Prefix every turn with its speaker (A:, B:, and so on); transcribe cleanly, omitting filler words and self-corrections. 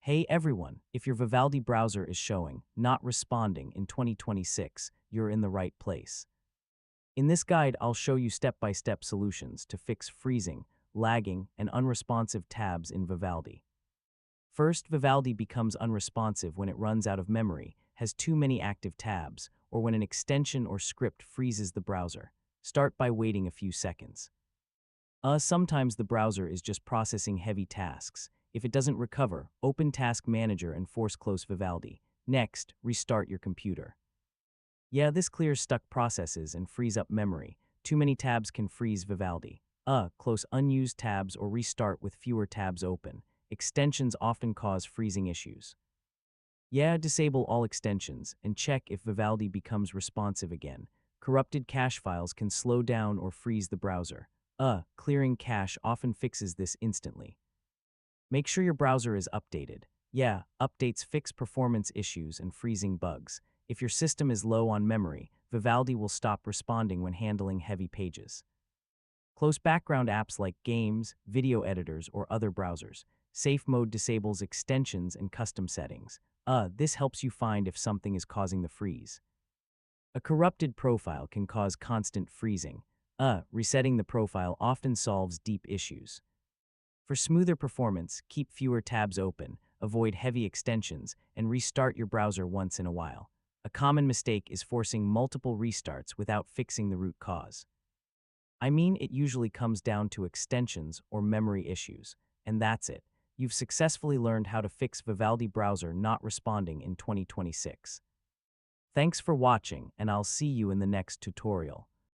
A: Hey everyone, if your Vivaldi browser is showing not responding in 2026, you're in the right place. In this guide, I'll show you step-by-step solutions to fix freezing, lagging, and unresponsive tabs in Vivaldi. First, Vivaldi becomes unresponsive when it runs out of memory, has too many active tabs, or when an extension or script freezes the browser. Start by waiting a few seconds. Sometimes the browser is just processing heavy tasks. If it doesn't recover, open Task Manager and force close Vivaldi. Next, restart your computer. Yeah, this clears stuck processes and frees up memory. Too many tabs can freeze Vivaldi. Close unused tabs or restart with fewer tabs open. Extensions often cause freezing issues. Yeah, disable all extensions and check if Vivaldi becomes responsive again. Corrupted cache files can slow down or freeze the browser. Clearing cache often fixes this instantly. Make sure your browser is updated. Yeah, updates fix performance issues and freezing bugs. If your system is low on memory, Vivaldi will stop responding when handling heavy pages. Close background apps like games, video editors, or other browsers. Safe mode disables extensions and custom settings. This helps you find if something is causing the freeze. A corrupted profile can cause constant freezing. Resetting the profile often solves deep issues. For smoother performance, keep fewer tabs open, avoid heavy extensions, and restart your browser once in a while. A common mistake is forcing multiple restarts without fixing the root cause. It usually comes down to extensions or memory issues, and that's it. You've successfully learned how to fix Vivaldi browser not responding in 2026. Thanks for watching, and I'll see you in the next tutorial.